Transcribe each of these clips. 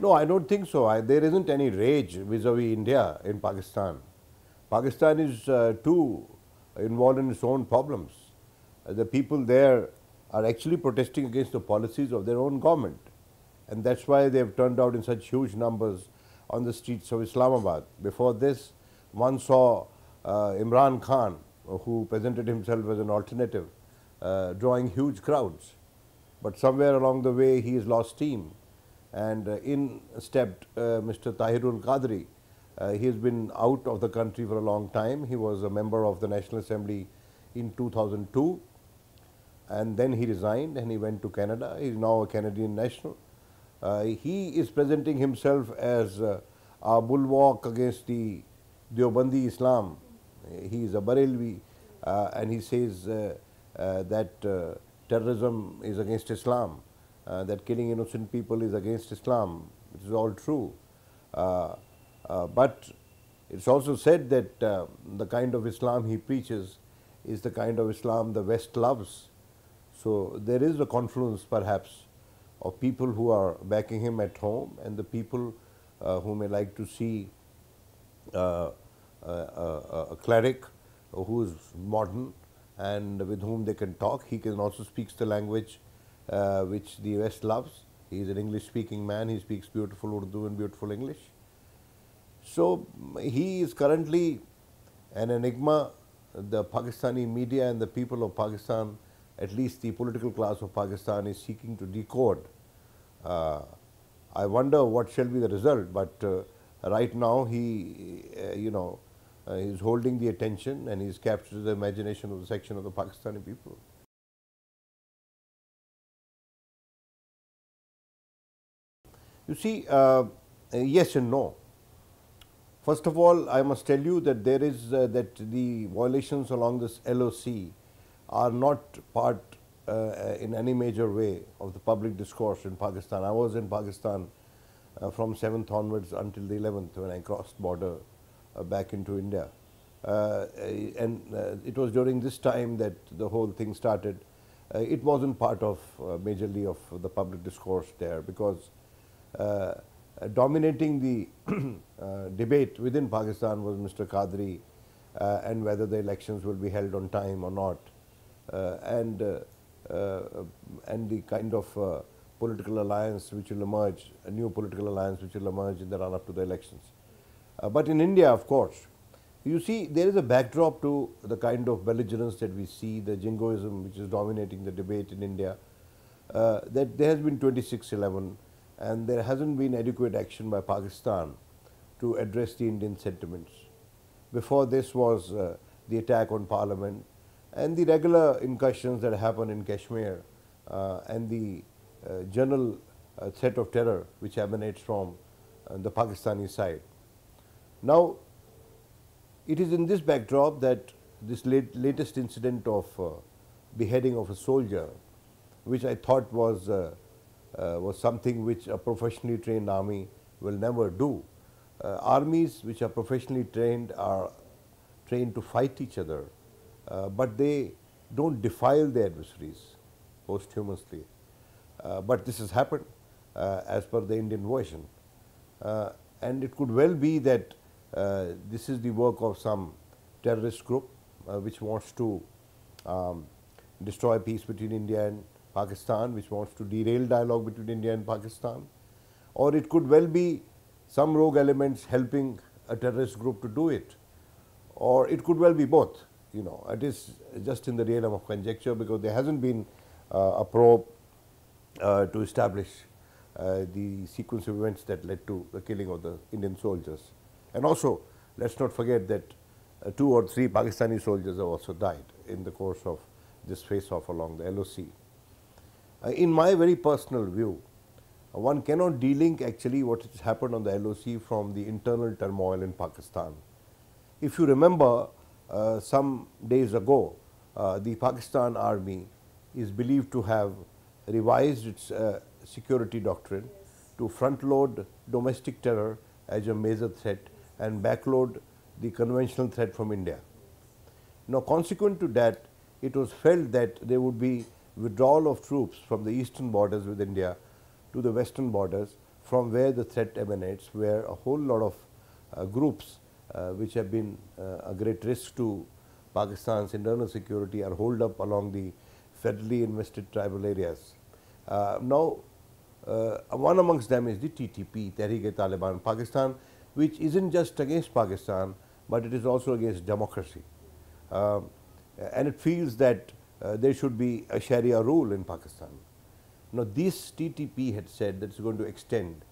No, I don't think so. There isn't any rage vis-a-vis India in Pakistan. Pakistan is too involved in its own problems. The people there are actually protesting against the policies of their own government, and that's why they have turned out in such huge numbers on the streets of Islamabad. Before this, one saw Imran Khan, who presented himself as an alternative, drawing huge crowds. But somewhere along the way, he has lost steam, and in stepped Mr. Tahirul Qadri. He has been out of the country for a long time. He was a member of the National Assembly in 2002, and then he resigned and he went to Canada. He is now a Canadian national. He is presenting himself as a bulwark against the Deobandi Islam. He is a Barelvi, and he says that terrorism is against Islam, that killing innocent people is against Islam. It is all true. But it's also said that the kind of Islam he preaches is the kind of Islam the West loves. So there is a confluence perhaps of people who are backing him at home and the people who may like to see a cleric who is modern and with whom they can talk. He can also speaks the language which the West loves. He is an English speaking man. He speaks beautiful Urdu and beautiful English. So he is currently an enigma. The Pakistani media and the people of Pakistan, at least the political class of Pakistan, is seeking to decode. I wonder what shall be the result, but right now he, is holding the attention and he's captured the imagination of the section of the Pakistani people. You see, yes and no. First of all, I must tell you that there is that the violations along this LOC are not part in any major way of the public discourse in Pakistan. I was in Pakistan from 7th onwards until the 11th when I crossed border back into India. And it was during this time that the whole thing started. It wasn't part of majorly of the public discourse there because dominating the debate within Pakistan was Mr. Qadri and whether the elections will be held on time or not, and the kind of political alliance which will emerge, a new political alliance which will emerge in the run-up to the elections. But in India, of course, you see there is a backdrop to the kind of belligerence that we see, the jingoism which is dominating the debate in India, that there has been 26/11 and there hasn't been adequate action by Pakistan to address the Indian sentiments. Before this was the attack on Parliament and the regular incursions that happen in Kashmir and the general threat of terror which emanates from the Pakistani side. Now, it is in this backdrop that this latest incident of beheading of a soldier, which I thought was something which a professionally trained army will never do. Armies which are professionally trained are trained to fight each other, but they don't defile their adversaries posthumously. But this has happened as per the Indian version. And it could well be that this is the work of some terrorist group which wants to destroy peace between India and Pakistan, which wants to derail dialogue between India and Pakistan, or it could well be some rogue elements helping a terrorist group to do it, or it could well be both. It is just in the realm of conjecture because there hasn't been a probe to establish the sequence of events that led to the killing of the Indian soldiers. And also, let's not forget that 2 or 3 Pakistani soldiers have also died in the course of this face-off along the LOC. In my very personal view, one cannot delink actually what has happened on the LOC from the internal turmoil in Pakistan. If you remember, some days ago, the Pakistan army is believed to have revised its security doctrine to front-load domestic terror as a major threat and backload the conventional threat from India. Now, consequent to that, it was felt that there would be withdrawal of troops from the eastern borders with India to the western borders from where the threat emanates, where a whole lot of groups which have been a great risk to Pakistan's internal security are holed up along the federally invested tribal areas. Now, one amongst them is the TTP, Tehreek-e-Taliban Pakistan, which isn't just against Pakistan, but it is also against democracy. And it feels that there should be a Sharia rule in Pakistan. Now, this TTP had said that it's going to extend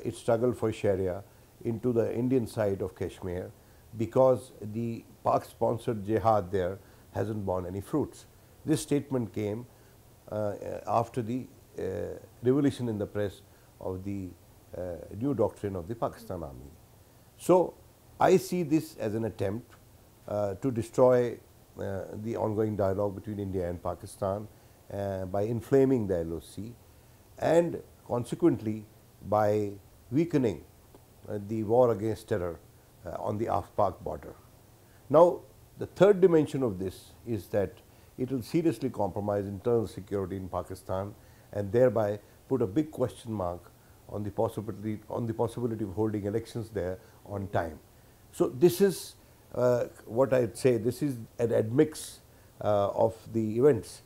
its struggle for Sharia into the Indian side of Kashmir, because the Pak-sponsored jihad there hasn't borne any fruits. This statement came after the revelation in the press of the new doctrine of the Pakistan Army. So, I see this as an attempt to destroy the ongoing dialogue between India and Pakistan by inflaming the LOC, and consequently by weakening the war against terror on the Af-Pak border. Now, the third dimension of this is that it will seriously compromise internal security in Pakistan, and thereby put a big question mark on the possibility of holding elections there on time. So, this is what I would say, this is an admix of the events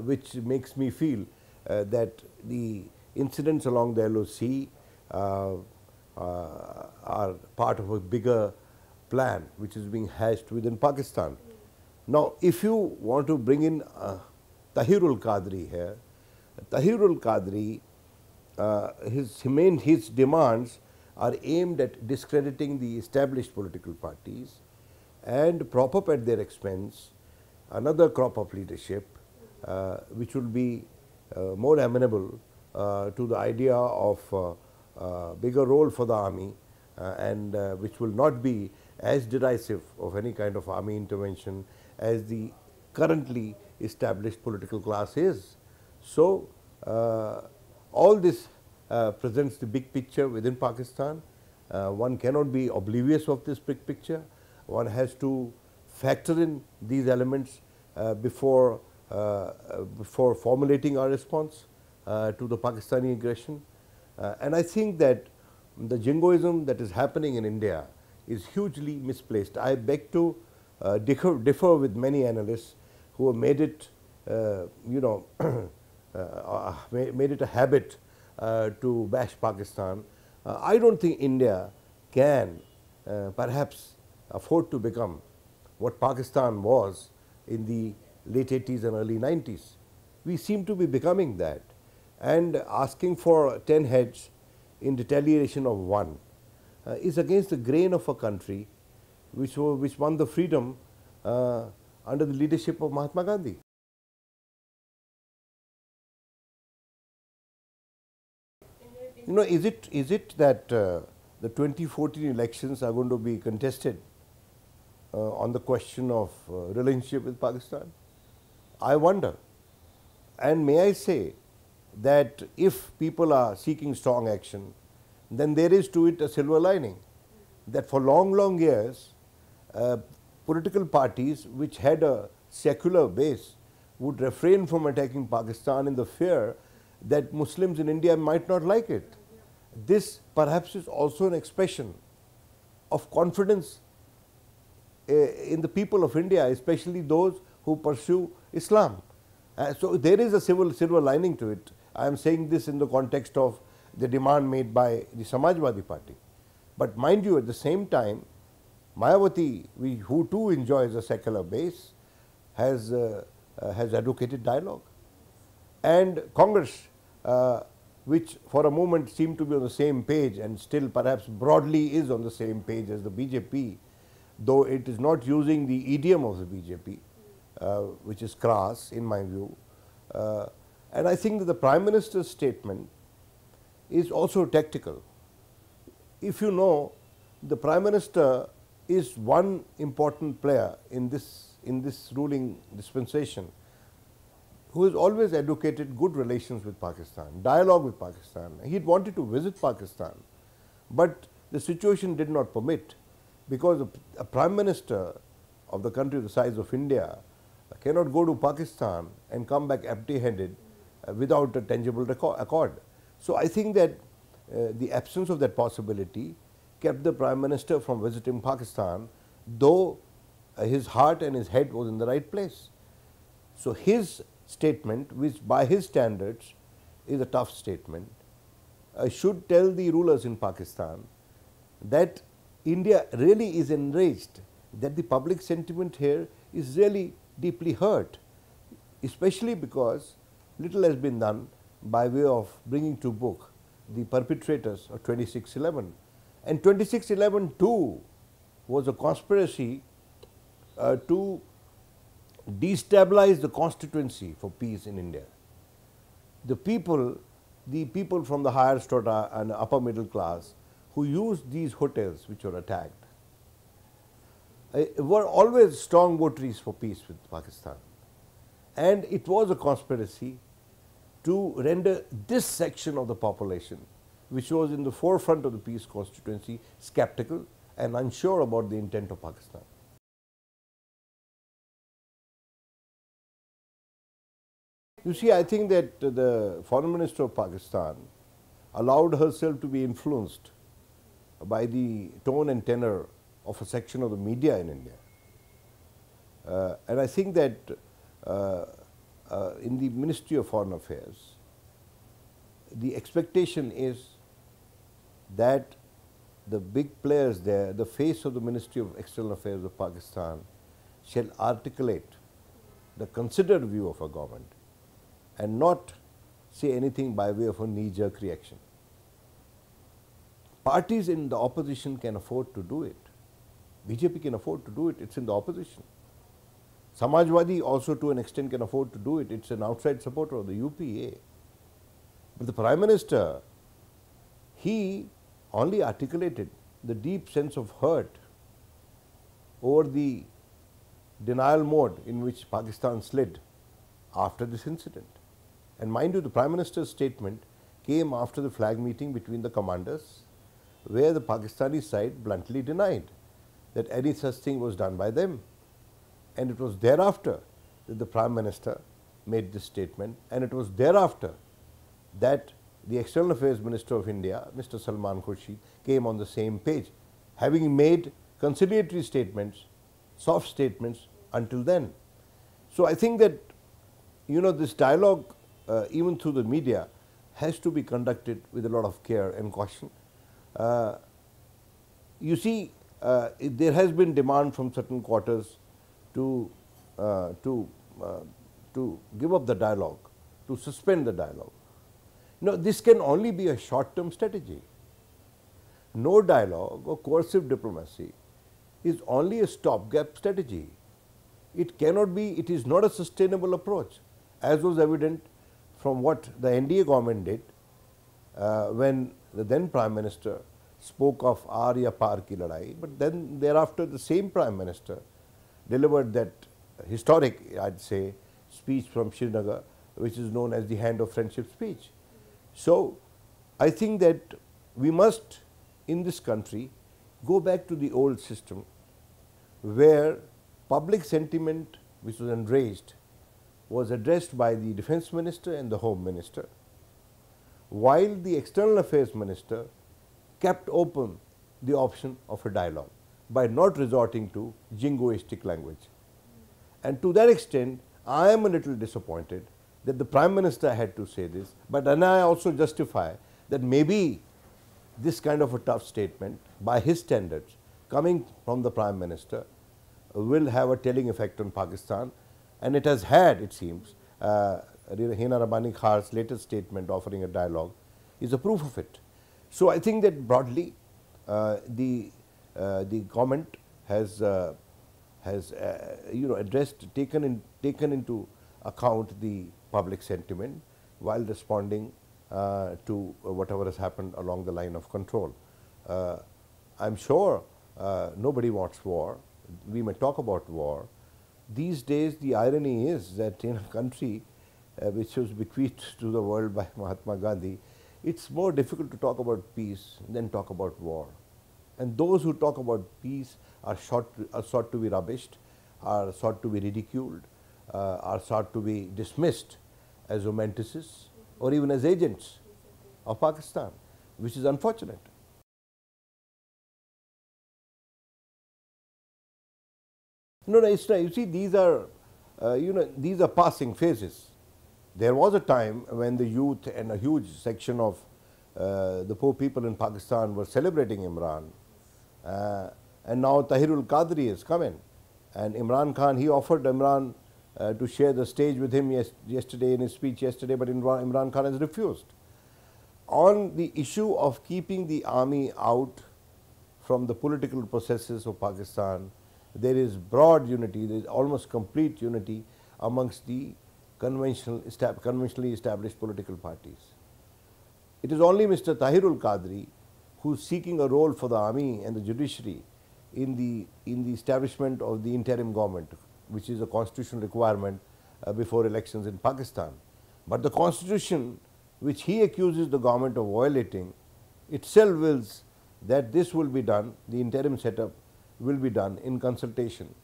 which makes me feel that the incidents along the LOC are part of a bigger plan which is being hatched within Pakistan. Now, if you want to bring in Tahirul Qadri here, Tahirul Qadri, his demands are aimed at discrediting the established political parties and prop up at their expense another crop of leadership which will be more amenable to the idea of bigger role for the army and which will not be as derisive of any kind of army intervention as the currently established political class is. So, all this presents the big picture within Pakistan. One cannot be oblivious of this big picture. One has to factor in these elements before formulating our response to the Pakistani aggression. And I think that the jingoism that is happening in India is hugely misplaced. I beg to differ with many analysts who have made it, made it a habit to bash Pakistan. I don't think India can perhaps afford to become what Pakistan was in the late 80s and early 90s. We seem to be becoming that, and asking for 10 heads in retaliation of one is against the grain of a country which won the freedom under the leadership of Mahatma Gandhi. You know, is it that the 2014 elections are going to be contested on the question of relationship with Pakistan? I wonder. And may I say that if people are seeking strong action, then there is to it a silver lining, that for long years political parties which had a secular base would refrain from attacking Pakistan in the fear that Muslims in India might not like it. This perhaps is also an expression of confidence in the people of India, especially those who pursue Islam. So there is a silver lining to it. I am saying this in the context of the demand made by the Samajwadi Party. But mind you, at the same time, Mayawati, who too enjoys a secular base, has advocated dialogue. And Congress, which for a moment seemed to be on the same page and still perhaps broadly is on the same page as the BJP, though it is not using the idiom of the BJP, which is crass in my view. And I think that the Prime Minister's statement is also tactical. If you know, the Prime Minister is one important player in this ruling dispensation who has always advocated good relations with Pakistan, dialogue with Pakistan. He had wanted to visit Pakistan, but the situation did not permit, because a Prime Minister of the country the size of India cannot go to Pakistan and come back empty-handed without a tangible accord. So I think that the absence of that possibility kept the Prime Minister from visiting Pakistan, though his heart and his head was in the right place. So his statement, which by his standards is a tough statement, should tell the rulers in Pakistan that India really is enraged, that the public sentiment here is really deeply hurt, especially because little has been done by way of bringing to book the perpetrators of 26/11. And 26/11 too was a conspiracy to destabilize the constituency for peace in India. The people from the higher strata and upper middle class who used these hotels which were attacked were always strong votaries for peace with Pakistan. And it was a conspiracy to render this section of the population, which was in the forefront of the peace constituency, skeptical and unsure about the intent of Pakistan. You see, I think that the Foreign Minister of Pakistan allowed herself to be influenced by the tone and tenor of a section of the media in India. And I think that in the Ministry of Foreign Affairs, the expectation is that the big players there, the face of the Ministry of External Affairs of Pakistan, shall articulate the considered view of a government and not say anything by way of a knee-jerk reaction. Parties in the opposition can afford to do it. BJP can afford to do it, it's in the opposition. Samajwadi also to an extent can afford to do it, it's an outside supporter of the UPA. But the Prime Minister, he only articulated the deep sense of hurt over the denial mode in which Pakistan slid after this incident. And mind you, the Prime Minister's statement came after the flag meeting between the commanders, where the Pakistani side bluntly denied that any such thing was done by them. And it was thereafter that the Prime Minister made this statement, and it was thereafter that the External Affairs Minister of India, Mr. Salman Khurshid, came on the same page, having made conciliatory statements, soft statements until then. So I think that, you know, this dialogue, even through the media, has to be conducted with a lot of care and caution. You see, there has been demand from certain quarters to give up the dialogue, to suspend the dialogue. No, this can only be a short-term strategy. No dialogue or coercive diplomacy is only a stopgap strategy. It cannot be, it is not a sustainable approach, as was evident from what the NDA government did when the then Prime Minister spoke of aar ya paar ki ladai, but then thereafter the same Prime Minister delivered that historic, I'd say, speech from Srinagar, which is known as the Hand of Friendship speech. So I think that we must, in this country, go back to the old system where public sentiment which was enraged was addressed by the Defence Minister and the Home Minister, while the External Affairs Minister kept open the option of a dialogue by not resorting to jingoistic language. And to that extent, I am a little disappointed that the Prime Minister had to say this, but then I also justify that maybe this kind of a tough statement by his standards coming from the Prime Minister will have a telling effect on Pakistan, and it has had, it seems. Hina Rabbani Khar's latest statement offering a dialogue is a proof of it. So I think that broadly the government has addressed, taken into account the public sentiment while responding to whatever has happened along the line of control. I'm sure nobody wants war. We may talk about war. These days the irony is that in a country which was bequeathed to the world by Mahatma Gandhi, it's more difficult to talk about peace than talk about war. And those who talk about peace are sought to be rubbished, are sought to be ridiculed, are sought to be dismissed as romanticists or even as agents of Pakistan. which is unfortunate. No, no, it's not. You see, these are, these are passing phases. There was a time when the youth and a huge section of the poor people in Pakistan were celebrating Imran, and now Tahirul Qadri has come in, and Imran Khan, he offered Imran to share the stage with him yesterday in his speech yesterday, but Imran Khan has refused. On the issue of keeping the army out from the political processes of Pakistan, there is broad unity, there is almost complete unity amongst the conventionally established political parties. It is only Mr. Tahirul Qadri who is seeking a role for the army and the judiciary in the establishment of the interim government, which is a constitutional requirement before elections in Pakistan. But the constitution, which he accuses the government of violating, itself wills that this will be done, the interim setup will be done in consultation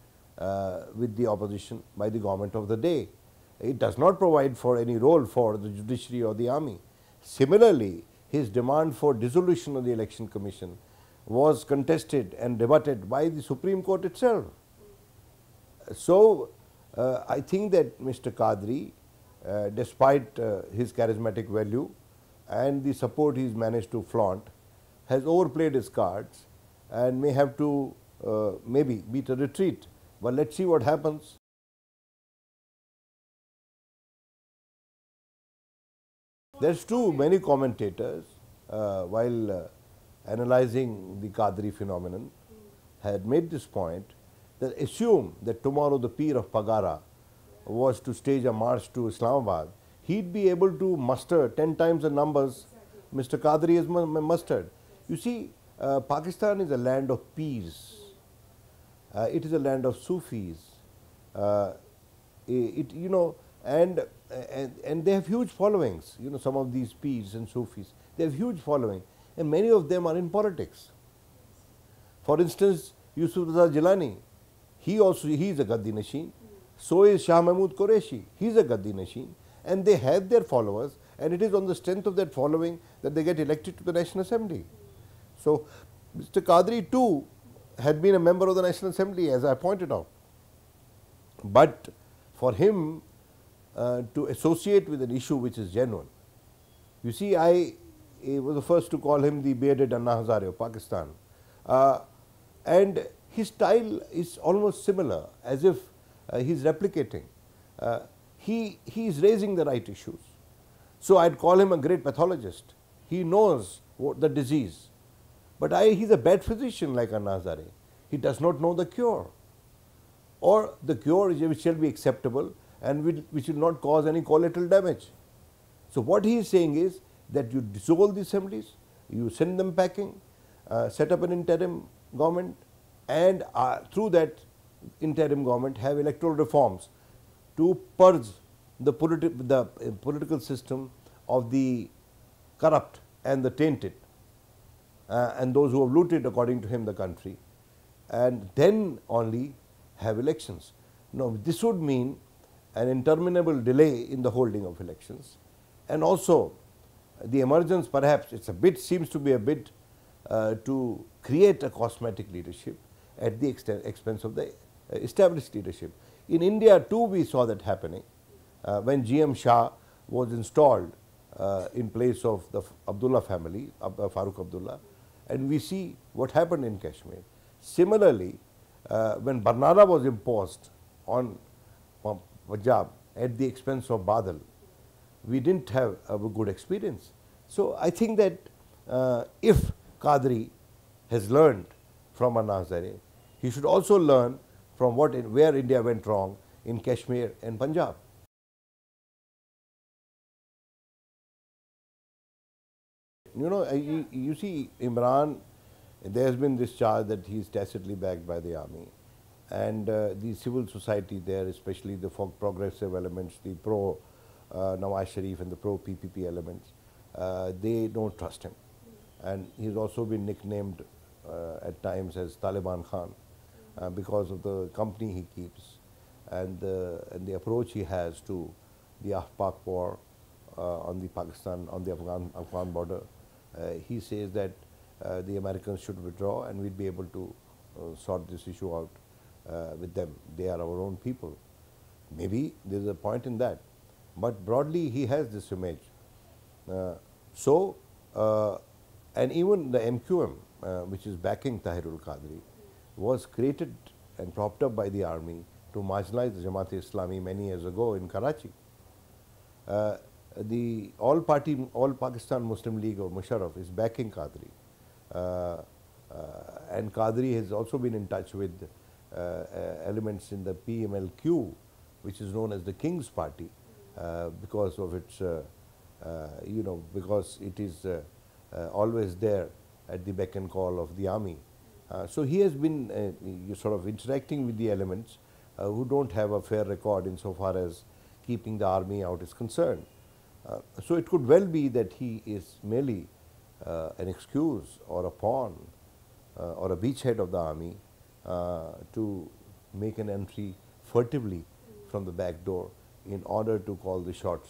with the opposition by the government of the day. It does not provide for any role for the judiciary or the army. Similarly, his demand for dissolution of the Election Commission was contested and rebutted by the Supreme Court itself. So, I think that Mr. Qadri, despite his charismatic value and the support he has managed to flaunt, has overplayed his cards and may have to maybe beat a retreat. But let's see what happens. There's too many commentators, while analyzing the Qadri phenomenon, had made this point that assume that tomorrow the Peer of Pagara was to stage a march to Islamabad, he'd be able to muster 10 times the numbers Mr. Qadri has mustered. You see, Pakistan is a land of peers. It is a land of Sufis. And they have huge followings. Some of these peers and Sufis, they have huge following, and many of them are in politics. For instance, Yusuf Raza Jilani, he is a Gaddi Nashin. So is Shah Mahmud Qureshi, he is a Gaddi Nashin, and they have their followers, and it is on the strength of that following that they get elected to the National Assembly. So Mr. Qadri too had been a member of the National Assembly, as I pointed out. But for him to associate with an issue which is genuine, you see, I was the first to call him the bearded Anna Hazare of Pakistan. And his style is almost similar, as if he is replicating. He is raising the right issues. So I'd call him a great pathologist. He knows what the disease. But he's a bad physician like Anna Hazare. He does not know the cure. Or the cure which shall be acceptable and which will not cause any collateral damage. So what he is saying is that you dissolve the assemblies, you send them packing, set up an interim government, and through that interim government have electoral reforms to purge the political system of the corrupt and the tainted and those who have looted, according to him, the country, and then only have elections. Now, this would mean an interminable delay in the holding of elections, and also the emergence, perhaps seems to be a bit to create a cosmetic leadership at the expense of the established leadership. In India too, we saw that happening when GM Shah was installed in place of the Abdullah family, Farooq Abdullah, and we see what happened in Kashmir. Similarly, when Barnara was imposed on Punjab at the expense of Badal, we didn't have a good experience. So I think that if Qadri has learned from Anna Hazare, he should also learn from where India went wrong in Kashmir and Punjab. You see, Imran, there has been this charge that he is tacitly backed by the army, and the civil society there, especially the progressive elements, the pro Nawaz Sharif and the pro PPP elements, they don't trust him. And he has also been nicknamed at times as Taliban Khan because of the company he keeps and the approach he has to the Af-Pak war on the Afghan border, he says that the Americans should withdraw and we'll be able to sort this issue out with them. They are our own people. Maybe there is a point in that, but broadly he has this image. And even the MQM, which is backing Tahirul Qadri, was created and propped up by the army to marginalize the Jamaat-e-Islami many years ago in Karachi. The All Pakistan Muslim League of Musharraf is backing Qadri. And Qadri has also been in touch with elements in the PMLQ, which is known as the King's Party, because of its, because it is always there at the beck and call of the army. So he has been sort of interacting with the elements who don't have a fair record insofar as keeping the army out is concerned. So it could well be that he is merely an excuse or a pawn or a beachhead of the army to make an entry furtively from the back door in order to call the shots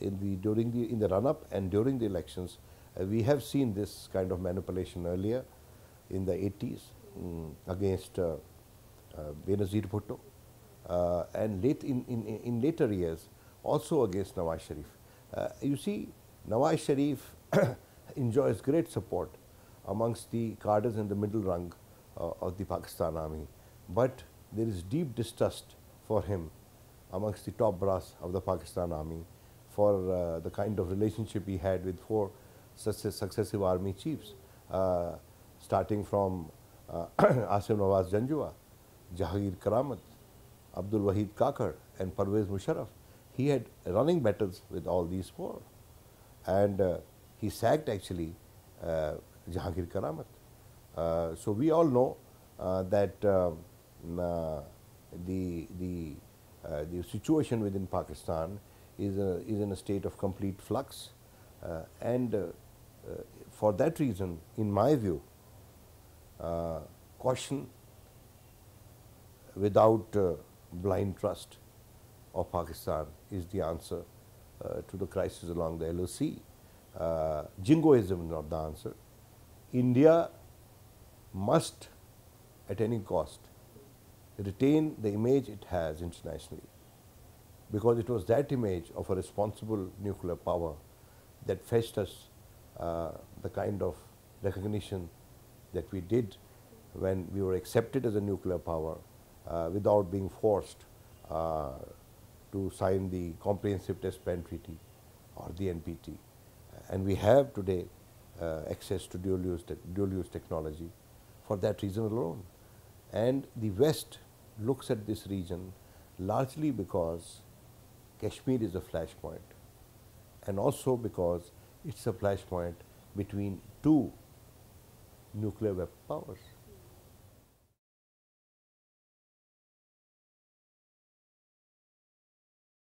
in the run-up and during the elections. We have seen this kind of manipulation earlier in the 80s against Benazir Bhutto, and in later years also against Nawaz Sharif. You see, Nawaz Sharif enjoys great support amongst the cadres in the middle rung of the Pakistan army, but there is deep distrust for him amongst the top brass of the Pakistan army for the kind of relationship he had with four successive army chiefs, starting from Asim Nawaz Janjua, Jahangir Karamat, Abdul Wahid Kakar and Parvez Musharraf. He had running battles with all these four, and he sacked actually Jahangir Karamat. So we all know that the situation within Pakistan is in a state of complete flux, and for that reason, in my view, caution without blind trust of Pakistan is the answer to the crisis along the LOC. Jingoism is not the answer. India must, at any cost, retain the image it has internationally, because it was that image of a responsible nuclear power that fetched us the kind of recognition that we did when we were accepted as a nuclear power without being forced to sign the Comprehensive Test Ban Treaty or the NPT. And we have today access to dual-use technology for that reason alone. And the West looks at this region largely because Kashmir is a flashpoint, and also because it's a flashpoint between two nuclear weapon powers.